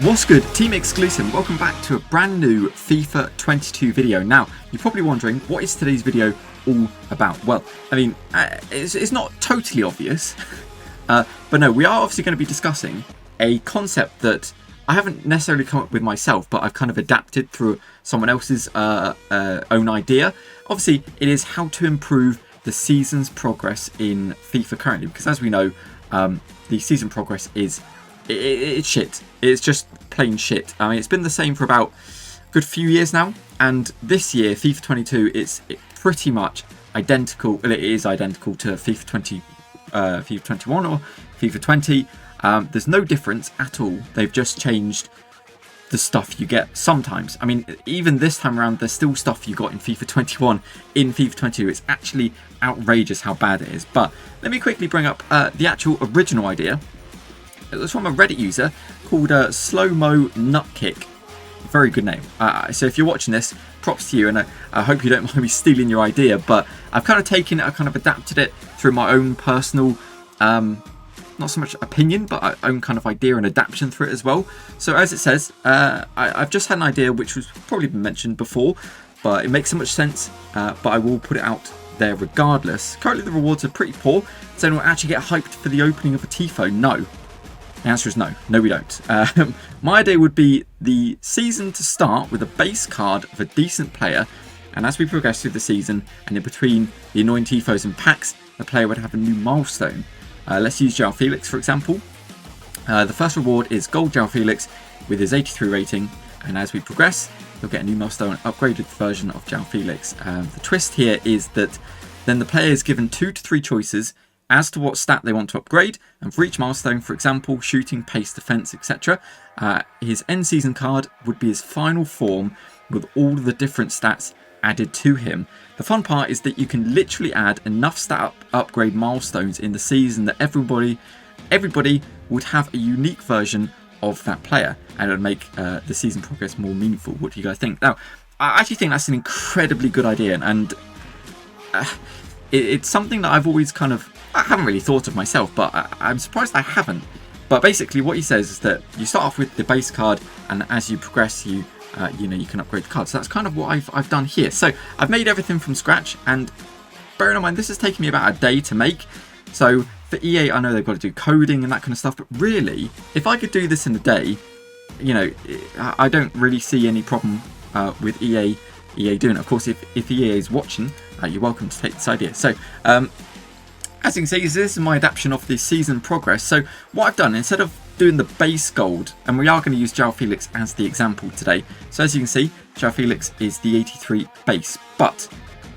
What's good, Team Exclusive? Welcome back to a brand new FIFA 22 video. Now, you're probably wondering, what is today's video all about? Well, I mean, it's not totally obvious, but no, we are obviously going to be discussing a concept that I haven't necessarily come up with myself, but I've kind of adapted through someone else's own idea. Obviously, it is how to improve the season's progress in FIFA currently, because as we know, the season progress is it's shit. It's just plain shit. I mean, it's been the same for about a good few years now, and this year, FIFA 22, it's pretty much identical. Well, it is identical to FIFA 21 or FIFA 20. There's no difference at all. They've just changed the stuff you get sometimes. I mean, even this time around, there's still stuff you got in FIFA 21 in FIFA 22. It's actually outrageous how bad it is. But let me quickly bring up the actual original idea. It was from a Reddit user called Slow-Mo Nutkick. Very good name. So if you're watching this, props to you, and I hope you don't mind me stealing your idea, but I've kind of taken it, I've kind of adapted it through my own personal, not so much opinion, but own kind of idea and adaptation through it as well. So as it says, I've just had an idea which was probably been mentioned before, but it makes so much sense, but I will put it out there regardless. Currently the rewards are pretty poor. Does anyone actually get hyped for the opening of a TIFO? No. The answer is no. No, we don't. My idea would be the season to start with a base card of a decent player, and as we progress through the season, and in between the annoying TIFOs and packs, the player would have a new milestone. Let's use João Felix, for example. The first reward is Gold João Felix with his 83 rating, and as we progress, you'll get a new milestone, upgraded version of João Felix. The twist here is that then the player is given 2 to 3 choices as to what stat they want to upgrade, and for each milestone, for example, shooting, pace, defense, etc., his end season card would be his final form with all of the different stats added to him. The fun part is that you can literally add enough stat upgrade milestones in the season that everybody would have a unique version of that player, and it would make the season progress more meaningful. What do you guys think? Now, I actually think that's an incredibly good idea, and it's something that I've always I haven't really thought of myself, but I'm surprised I haven't. But basically what he says is that you start off with the base card, and as you progress, you can upgrade the card. So that's kind of what I've done here. So I've made everything from scratch, and bearing in mind this has taken me about a day to make. So for EA, I know they've got to do coding and that kind of stuff, but really, if I could do this in a day, I don't really see any problem with EA doing it. Of course, if EA is watching, you're welcome to take this idea. So as you can see, this is my adaptation of the season progress. So what I've done, instead of doing the base gold, and we are going to use João Felix as the example today. So as you can see, João Felix is the 83 base, but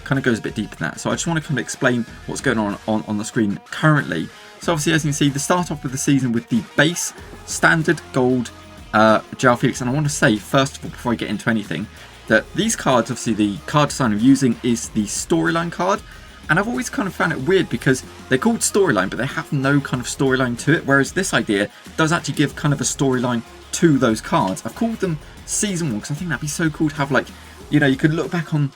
kind of goes a bit deeper than that. So I just want to kind of explain what's going on the screen currently. So obviously, as you can see, they start off with the season with the base standard gold João Felix. And I want to say, first of all, before I get into anything, that these cards, obviously the card design I'm using is the storyline card. And I've always kind of found it weird because they're called storyline, but they have no kind of storyline to it. Whereas this idea does actually give kind of a storyline to those cards. I've called them Season 1 because I think that'd be so cool to have, like, you could look back on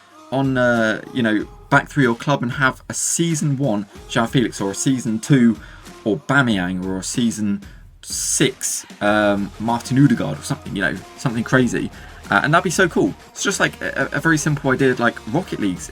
back through your club and have a Season 1 João Felix, or a Season 2 or Aubameyang, or a Season 6 Martin Odegaard, or something, something crazy. And that'd be so cool. It's just like a very simple idea, like Rocket League's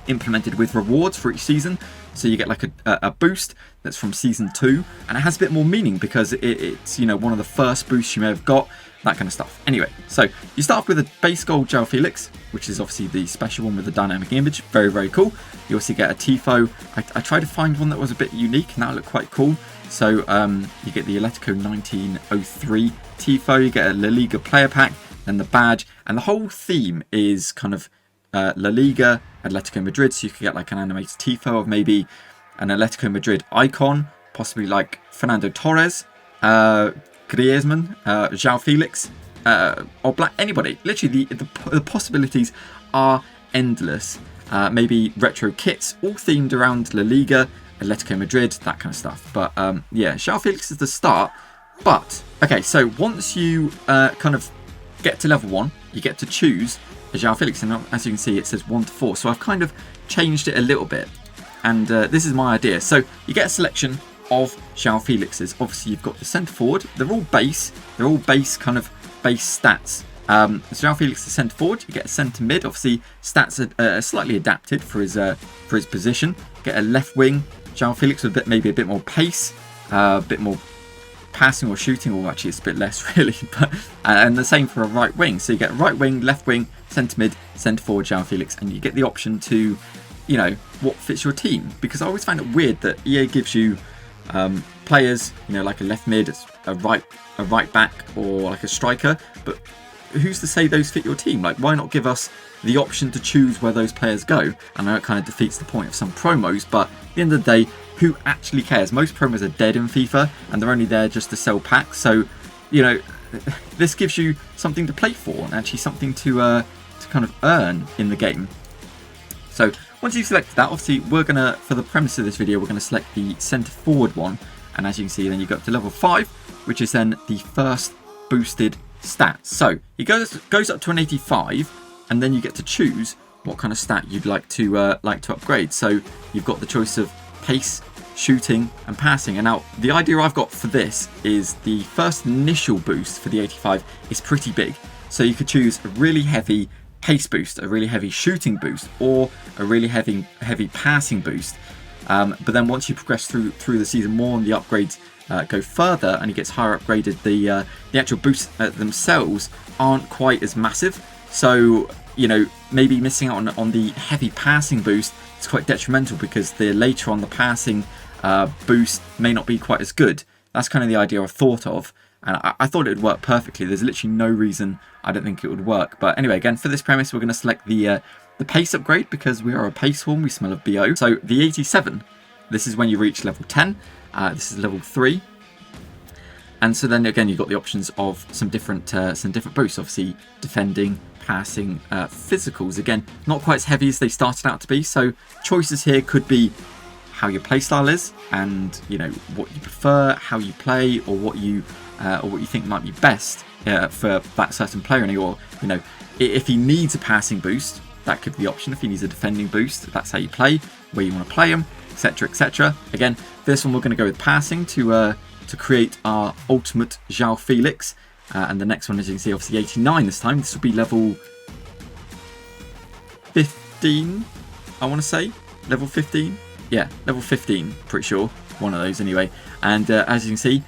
implemented with rewards for each season. So you get like a boost that's from Season 2, and it has a bit more meaning because it's one of the first boosts you may have got, that kind of stuff. Anyway, so you start off with a base gold João Felix, which is obviously the special one with the dynamic image. Very, very cool. You also get a TIFO. I tried to find one that was a bit unique, and that looked quite cool. So you get the Atletico 1903 TIFO, you get a La Liga player pack, then the badge, and the whole theme is kind of La Liga, Atletico Madrid, so you could get like an animated TIFO of maybe an Atletico Madrid icon, possibly like Fernando Torres, Griezmann, João Felix, or Black, anybody. Literally, the possibilities are endless. Maybe retro kits, all themed around La Liga, Atletico Madrid, that kind of stuff. But yeah, João Felix is the start. But, okay, so once you kind of get to level 1, you get to choose a João Felix, and as you can see, it says 1 to 4. So I've kind of changed it a little bit, and this is my idea. So you get a selection of João Felix's. Obviously, you've got the centre forward. They're all base kind of base stats. So João Felix is centre forward. You get a centre mid. Obviously, stats are slightly adapted for his position. Get a left wing. João Felix with maybe a bit more pace, a bit more passing or shooting, or actually it's a bit less really. But and the same for a right wing. So you get right wing, left wing, centre mid, centre forward, João Felix, and you get the option to, you know, what fits your team. Because I always find it weird that EA gives you players, you know, like a left mid, a right back, or like a striker, but who's to say those fit your team? Like, why not give us the option to choose where those players go? I know it kind of defeats the point of some promos, but at the end of the day, who actually cares? Most promos are dead in FIFA, and they're only there just to sell packs. So, you know, this gives you something to play for, and actually something to kind of earn in the game. So once you've selected that, obviously we're gonna, for the premise of this video, we're gonna select the centre forward one, and as you can see, then you go up to level 5, which is then the first boosted stats. So it goes up to an 85, and then you get to choose what kind of stat you'd like to upgrade. So you've got the choice of pace, shooting, and passing. And now the idea I've got for this is the first initial boost for the 85 is pretty big. So you could choose a really heavy pace boost, a really heavy shooting boost, or a really heavy passing boost. But then once you progress through the season more and the upgrades go further and it gets higher upgraded, the actual boosts themselves aren't quite as massive. So, you know, maybe missing out on the heavy passing boost is quite detrimental, because the later on the passing boost may not be quite as good. That's kind of the idea I've thought of, and I thought it would work perfectly. There's literally no reason I don't think it would work. But anyway, again, for this premise, we're going to select the pace upgrade, because we are a pace horn, we smell of BO. So the 87, this is when you reach level 10. This is level 3. And so then again, you've got the options of some different boosts. Obviously, defending, passing, physicals. Again, not quite as heavy as they started out to be. So choices here could be how your playstyle is, and you know what you prefer, how you play, or what you think might be best for that certain player. Or, you know, if he needs a passing boost, that could be the option. If he needs a defending boost, that's how you play, where you want to play him, etc., etc. Again, for this one we're going to go with passing to create our ultimate João Felix. And the next one, as you can see, obviously 89 this time. This will be level 15, I want to say. Level 15? Yeah, level 15, pretty sure. One of those anyway. And as you can see,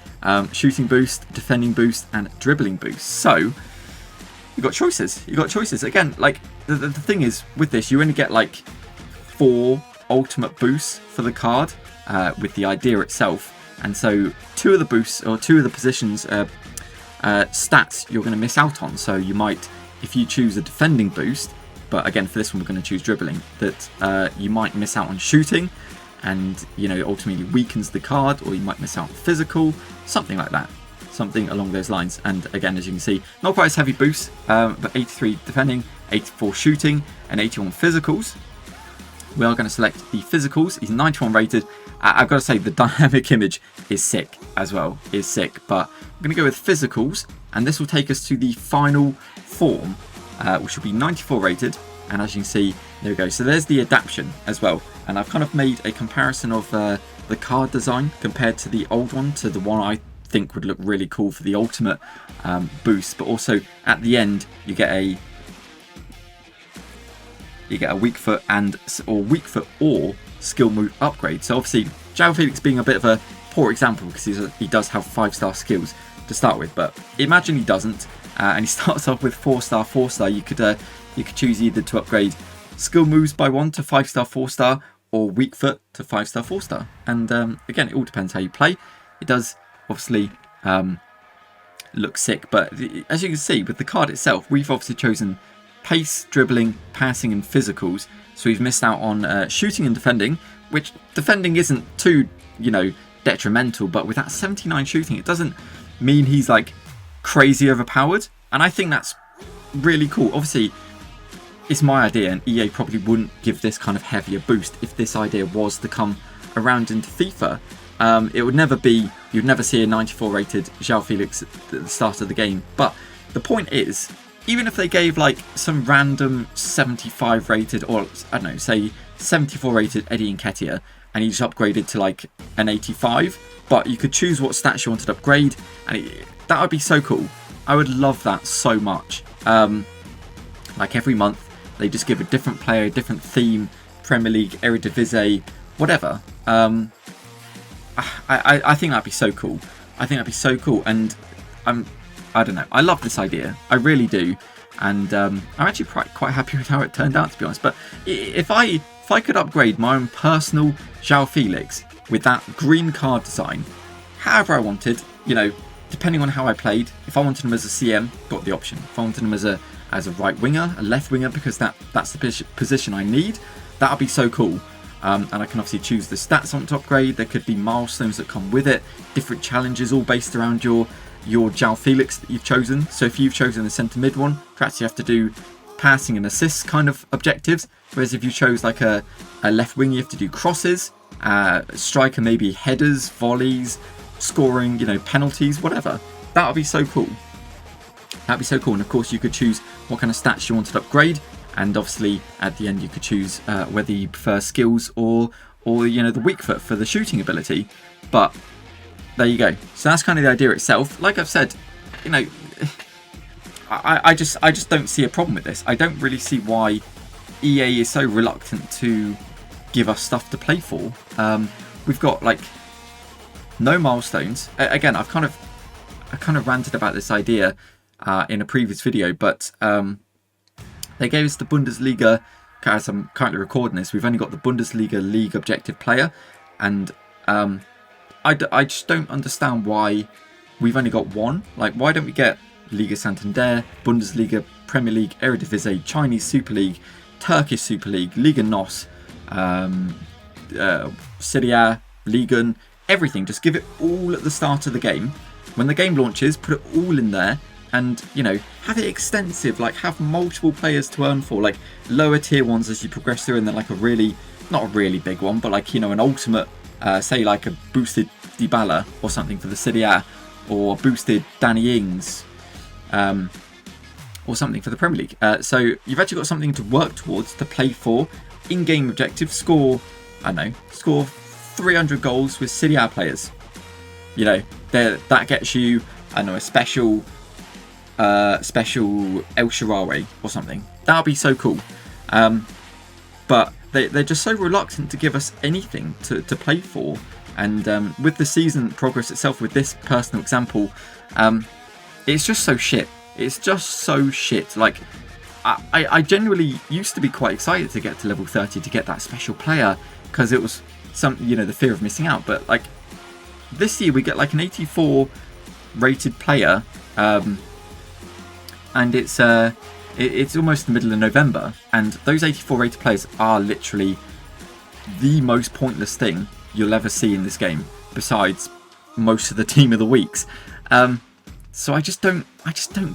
shooting boost, defending boost, and dribbling boost. So, you've got choices. You've got choices. Again, like, the thing is, with this, you only get like 4 ultimate boosts for the card with the idea itself. And so 2 of the boosts, or 2 of the positions, stats you're going to miss out on. So you might, if you choose a defending boost, but again for this one we're going to choose dribbling, that you might miss out on shooting, and you know, ultimately weakens the card, or you might miss out on physical, something like that, something along those lines. And again, as you can see, not quite as heavy boosts, but 83 defending, 84 shooting, and 81 physicals. We are going to select the physicals. He's 91 rated. I've got to say the dynamic image is sick as well. Is sick, but I'm going to go with physicals, and this will take us to the final form, which will be 94 rated. And as you can see, there we go. So there's the adaptation as well. And I've kind of made a comparison of the card design compared to the old one to the one I think would look really cool for the ultimate boost. But also at the end, you get a weak foot or skill move upgrade. So obviously, João Felix being a bit of a poor example, because he does have 5-star skills to start with. But imagine he doesn't, and he starts off with 4-star, 4-star. You could choose either to upgrade skill moves by 1 to 5-star, 4-star, or weak foot to 5-star, 4-star. And again, it all depends how you play. It does obviously look sick, but as you can see with the card itself, we've obviously chosen pace, dribbling, passing, and physicals. So we've missed out on shooting and defending, which defending isn't too, you know, detrimental. But with that 79 shooting, it doesn't mean he's like crazy overpowered. And I think that's really cool. Obviously, it's my idea, and EA probably wouldn't give this kind of heavier boost if this idea was to come around into FIFA. It would never be, you'd never see a 94 rated João Felix at the start of the game. But the point is, even if they gave like some random 75 rated, or I don't know, say 74 rated Eddie Nketiah, and he just upgraded to like an 85, but you could choose what stats you wanted to upgrade, and that would be so cool. I would love that so much. Like every month, they just give a different player, a different theme, Premier League, Eredivisie, whatever. I think that'd be so cool. I think that'd be so cool, and I don't know. I love this idea. I really do, and I'm actually quite happy with how it turned out, to be honest. But if I could upgrade my own personal João Felix with that green card design, however I wanted, you know, depending on how I played. If I wanted him as a CM, got the option. If I wanted him as a right winger, a left winger, because that's the position I need, that would be so cool. And I can obviously choose the stats I want to upgrade. There could be milestones that come with it, different challenges, all based around your João Felix that you've chosen. So if you've chosen the centre mid one, perhaps you have to do passing and assists kind of objectives. Whereas if you chose like a left wing, you have to do crosses. Striker, maybe headers, volleys, scoring, you know, penalties, whatever. That would be so cool. That'd be so cool. And of course, you could choose what kind of stats you wanted to upgrade. And obviously, at the end, you could choose whether you prefer skills or you know, the weak foot for the shooting ability. But there you go. So that's kind of the idea itself. Like I've said, you know, I just don't see a problem with this. I don't really see why EA is so reluctant to give us stuff to play for. We've got like no milestones. Again, I kind of ranted about this idea in a previous video, but they gave us the Bundesliga. As I'm currently recording this, we've only got the Bundesliga league objective player, and I just don't understand why we've only got one. Like, why don't we get Liga Santander, Bundesliga, Premier League, Eredivisie, Chinese Super League, Turkish Super League, Liga NOS, Serie A, Liga, everything. Just give it all at the start of the game. When the game launches, put it all in there, and, you know, have it extensive. Like, have multiple players to earn for, like lower tier ones as you progress through, and then like not a really big one, but like, you know, an ultimate, say like a boosted Dybala or something for the Serie A, or boosted Danny Ings, or something for the Premier League. So you've actually got something to work towards, to play for. In-game objective, score 300 goals with Serie A players. You know, that gets you, I don't know, a special El Shaarawy or something. That would be so cool. But they're just so reluctant to give us anything to play for. And with the season progress itself, with this personal example, it's just so shit. It's just so shit. Like, I genuinely used to be quite excited to get to level 30 to get that special player, because it was you know, the fear of missing out. But like, this year we get like an 84 rated player, and it's almost the middle of November, and those 84 rated players are literally the most pointless thing you'll ever see in this game, besides most of the team of the weeks. So I just don't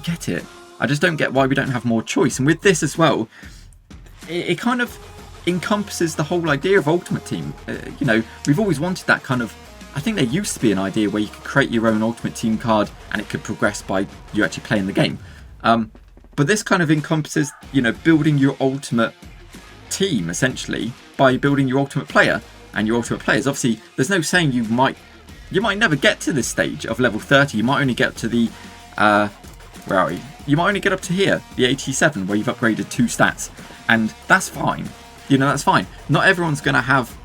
get it. I just don't get why we don't have more choice. And with this as well, it kind of encompasses the whole idea of Ultimate Team. You know, we've always wanted that kind of, I think there used to be an idea where you could create your own Ultimate Team card and it could progress by you actually playing the game. But this kind of encompasses, you know, building your ultimate team, essentially, by building your ultimate player. And your ultimate players, obviously, there's no saying you might never get to this stage of level 30. You might only get to the, where are we? You might only get up to here, the 87, where you've upgraded 2 stats. And that's fine. You know, that's fine. Not everyone's going to have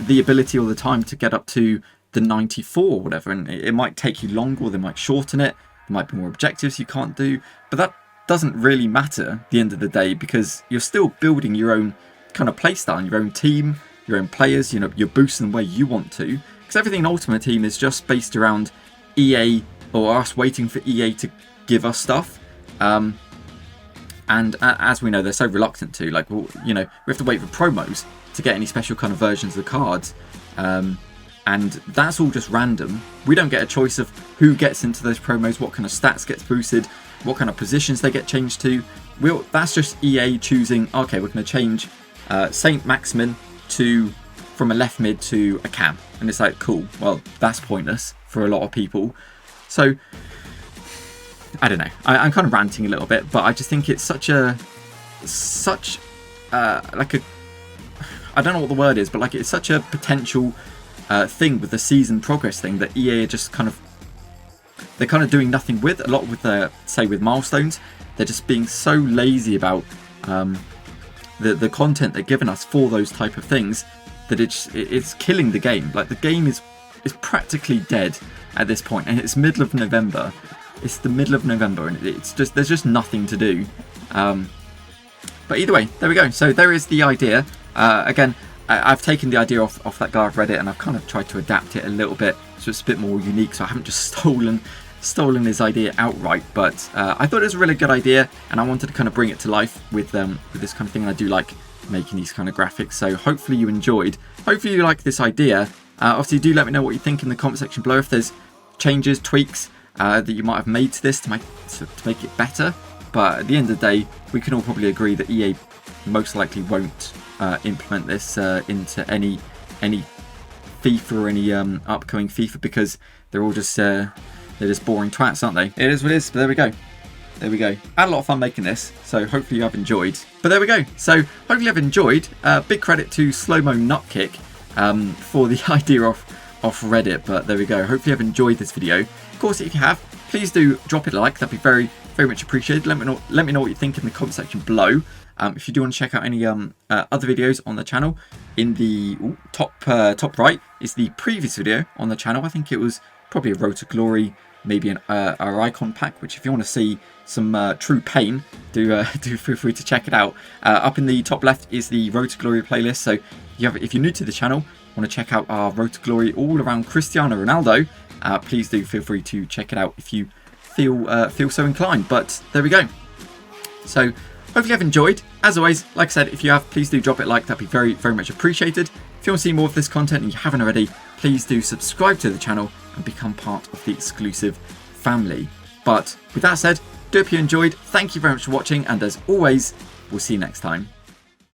the ability all the time to get up to the 94 or whatever. And it might take you longer, or they might shorten it. There might be more objectives you can't do. But that doesn't really matter at the end of the day, because you're still building your own kind of playstyle, your own team, your own players. You know, you're boosting them where you want to. Because everything in Ultimate Team is just based around EA, or us waiting for EA to give us stuff. And as we know, they're so reluctant to. Like, well, you know, we have to wait for promos to get any special kind of versions of the cards. And that's all just random. We don't get a choice of who gets into those promos, what kind of stats gets boosted, what kind of positions they get changed to. That's just EA choosing, okay, we're going to change Saint Maximin from a left mid to a cam. And it's like, cool, well, that's pointless for a lot of people. So, I don't know. I'm kind of ranting a little bit, but I just think it's I I don't know what the word is, but like it's such a potential thing with the season progress thing that EA are just kind of, they're kind of doing nothing with. A lot with say with milestones, they're just being so lazy about the content they're giving us for those type of things that it's killing the game. Like the game is practically dead at this point, and it's middle of November. It's the middle of November, and it's just, there's just nothing to do. But either way, there we go. So there is the idea. Again, I've taken the idea off that guy I've read it, and I've kind of tried to adapt it a little bit so it's a bit more unique. So I haven't just stolen his idea outright, but I thought it was a really good idea, and I wanted to kind of bring it to life with this kind of thing. And I do like making these kind of graphics, so hopefully you enjoyed. Hopefully you like this idea. Obviously, do let me know what you think in the comment section below. If there's changes, tweaks that you might have made to this to make it better. But at the end of the day, we can all probably agree that EA most likely won't implement this into any FIFA or any upcoming FIFA, because they're all just they're just boring twats, aren't they? It is what it is. But there we go. There we go. I had a lot of fun making this, so hopefully you have enjoyed. But there we go. So hopefully you have enjoyed. Big credit to Slow-Mo Nutkick for the idea off Reddit. But there we go. Hopefully you have enjoyed this video. Of course, if you have, please do drop it a like. That'd be very, very much appreciated. Let me know what you think in the comment section below. If you do want to check out any other videos on the channel, in the top right is the previous video on the channel. I think it was probably a Road to Glory, maybe our icon pack, which if you want to see some true pain, do feel free to check it out. Up in the top left is the Road to Glory playlist, so if you're new to the channel, want to check out our Road to Glory all around Cristiano Ronaldo, please do feel free to check it out if you feel so inclined. But there we go. So hopefully you have enjoyed. As always, like I said, if you have, please do drop it a like. That'd be very, very much appreciated. If you want to see more of this content and you haven't already, please do subscribe to the channel and become part of the exclusive family. But with that said, do hope you enjoyed. Thank you very much for watching, and as always, we'll see you next time.